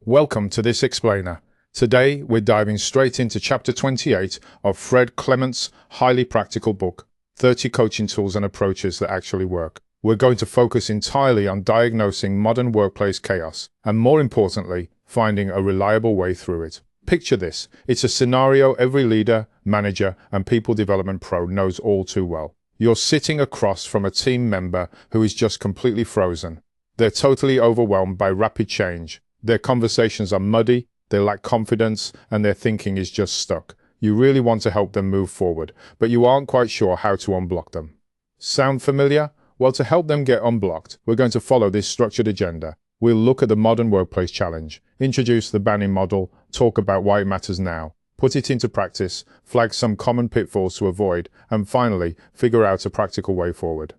Welcome to this explainer. Today we're diving straight into chapter 28 of Fred Clements' highly practical book, 30 Coaching Tools and Approaches That Actually Work. We're going to focus entirely on diagnosing modern workplace chaos and, more importantly, finding a reliable way through it. Picture this. It's a scenario every leader, manager, and people development pro knows all too well. You're sitting across from a team member who is just completely frozen. They're totally overwhelmed by rapid change. Their conversations are muddy, they lack confidence, and their thinking is just stuck. You really want to help them move forward, but you aren't quite sure how to unblock them. Sound familiar? Well, to help them get unblocked, we're going to follow this structured agenda. We'll look at the modern workplace challenge, introduce the BANI model, talk about why it matters now, put it into practice, flag some common pitfalls to avoid, and finally, figure out a practical way forward.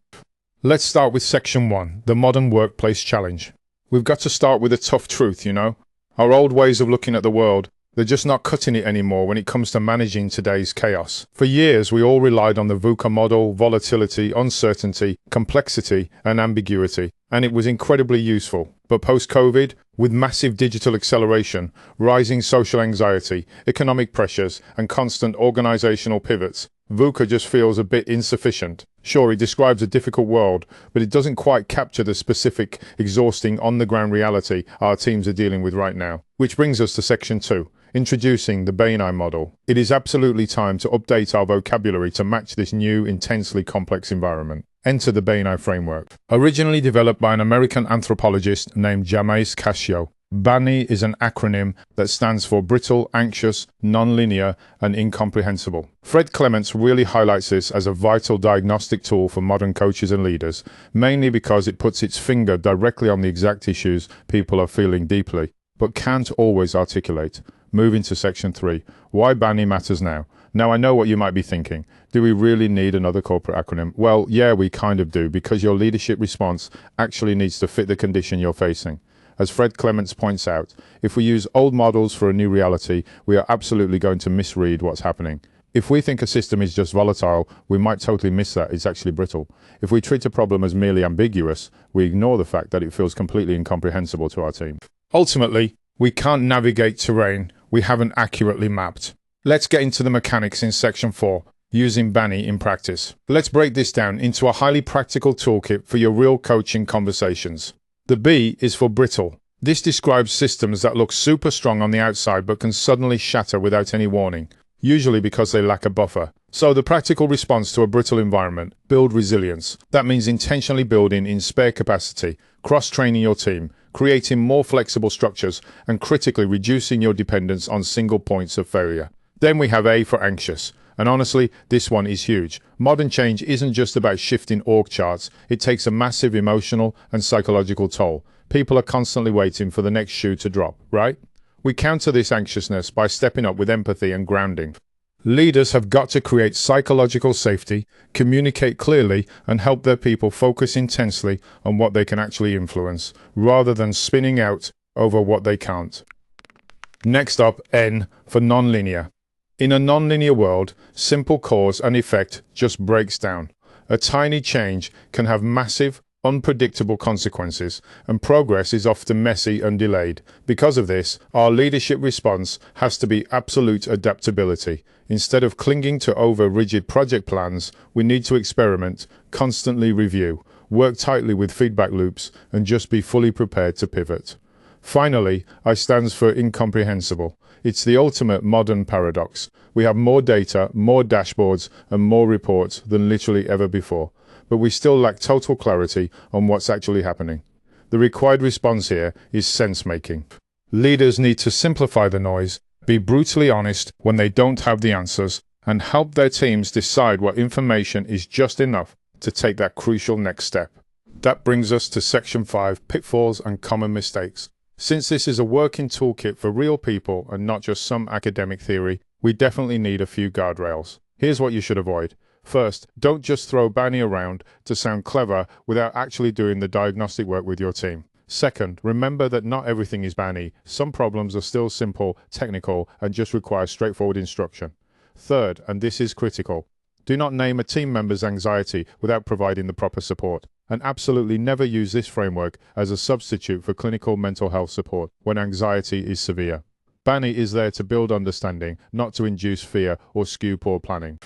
Let's start with section 1, the modern workplace challenge. We've got to start with a tough truth, you know. Our old ways of looking at the world, they're just not cutting it anymore when it comes to managing today's chaos. For years, we all relied on the VUCA model, volatility, uncertainty, complexity, and ambiguity, and it was incredibly useful. But post-COVID, with massive digital acceleration, rising social anxiety, economic pressures, and constant organizational pivots, VUCA just feels a bit insufficient. Sure, it describes a difficult world, but it doesn't quite capture the specific, exhausting, on-the-ground reality our teams are dealing with right now. Which brings us to section 2, introducing the BANI model. It is absolutely time to update our vocabulary to match this new, intensely complex environment. Enter the BANI framework. Originally developed by an American anthropologist named James Cascio, BANI is an acronym that stands for brittle, anxious, non-linear, and incomprehensible. Fred Clements really highlights this as a vital diagnostic tool for modern coaches and leaders, mainly because it puts its finger directly on the exact issues people are feeling deeply, but can't always articulate. Moving to section 3, why BANI matters now. Now I know what you might be thinking. Do we really need another corporate acronym? Well, yeah, we kind of do, because your leadership response actually needs to fit the condition you're facing. As Fred Clements points out, if we use old models for a new reality, we are absolutely going to misread what's happening. If we think a system is just volatile, we might totally miss that it's actually brittle. If we treat a problem as merely ambiguous, we ignore the fact that it feels completely incomprehensible to our team. Ultimately, we can't navigate terrain we haven't accurately mapped. Let's get into the mechanics in section 4, using BANI in practice. Let's break this down into a highly practical toolkit for your real coaching conversations. The B is for brittle. This describes systems that look super strong on the outside but can suddenly shatter without any warning, usually because they lack a buffer. So the practical response to a brittle environment: build resilience. That means intentionally building in spare capacity, cross-training your team, creating more flexible structures, and critically reducing your dependence on single points of failure. Then we have A for anxious. And honestly, this one is huge. Modern change isn't just about shifting org charts. It takes a massive emotional and psychological toll. People are constantly waiting for the next shoe to drop, right? We counter this anxiousness by stepping up with empathy and grounding. Leaders have got to create psychological safety, communicate clearly, and help their people focus intensely on what they can actually influence, rather than spinning out over what they can't. Next up, N for nonlinear. In a nonlinear world, simple cause and effect just breaks down. A tiny change can have massive, unpredictable consequences, and progress is often messy and delayed. Because of this, our leadership response has to be absolute adaptability. Instead of clinging to over-rigid project plans, we need to experiment, constantly review, work tightly with feedback loops, and just be fully prepared to pivot. Finally, I stands for incomprehensible. It's the ultimate modern paradox. We have more data, more dashboards, and more reports than literally ever before, but we still lack total clarity on what's actually happening. The required response here is sense-making. Leaders need to simplify the noise, be brutally honest when they don't have the answers, and help their teams decide what information is just enough to take that crucial next step. That brings us to section 5, pitfalls and common mistakes. Since this is a working toolkit for real people and not just some academic theory, we definitely need a few guardrails. Here's what you should avoid. First, don't just throw BANI around to sound clever without actually doing the diagnostic work with your team. Second, remember that not everything is BANI. Some problems are still simple, technical, and just require straightforward instruction. Third, and this is critical, do not name a team member's anxiety without providing the proper support. And absolutely never use this framework as a substitute for clinical mental health support when anxiety is severe. BANI is there to build understanding, not to induce fear or skew poor planning.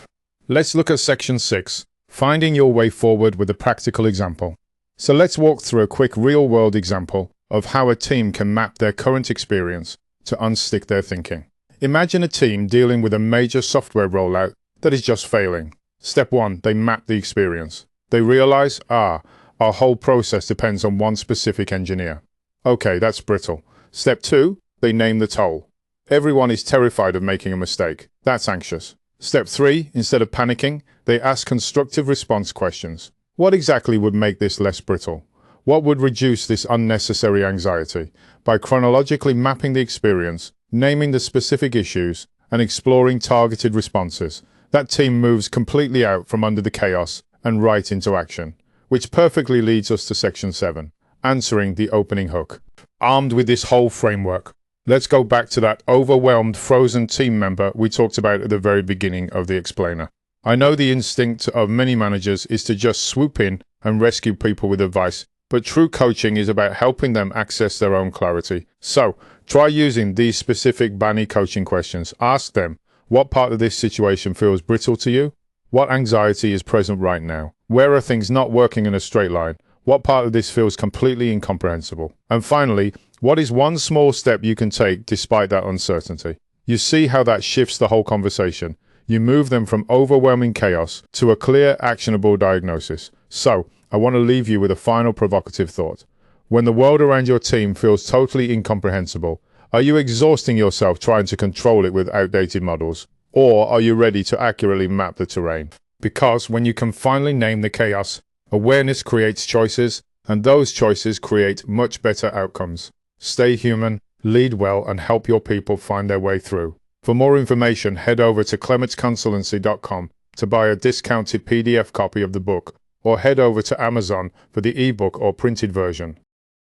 Let's look at section 6, finding your way forward with a practical example. So let's walk through a quick real-world example of how a team can map their current experience to unstick their thinking. Imagine a team dealing with a major software rollout that is just failing. Step 1, they map the experience. They realize, our whole process depends on one specific engineer. Okay, that's brittle. Step 2, they name the toll. Everyone is terrified of making a mistake. That's anxious. Step 3, instead of panicking, they ask constructive response questions. What exactly would make this less brittle? What would reduce this unnecessary anxiety? By chronologically mapping the experience, naming the specific issues, and exploring targeted responses, that team moves completely out from under the chaos and right into action. Which perfectly leads us to section 7, answering the opening hook. Armed with this whole framework, let's go back to that overwhelmed, frozen team member we talked about at the very beginning of the explainer. I know the instinct of many managers is to just swoop in and rescue people with advice, but true coaching is about helping them access their own clarity. So, try using these specific BANI coaching questions. Ask them, what part of this situation feels brittle to you? What anxiety is present right now? Where are things not working in a straight line? What part of this feels completely incomprehensible? And finally, what is one small step you can take despite that uncertainty? You see how that shifts the whole conversation. You move them from overwhelming chaos to a clear, actionable diagnosis. So, I want to leave you with a final provocative thought. When the world around your team feels totally incomprehensible, are you exhausting yourself trying to control it with outdated models? Or are you ready to accurately map the terrain? Because when you can finally name the chaos, awareness creates choices, and those choices create much better outcomes. Stay human, lead well, and help your people find their way through. For more information, head over to clementsconsultancy.com to buy a discounted PDF copy of the book, or head over to Amazon for the ebook or printed version.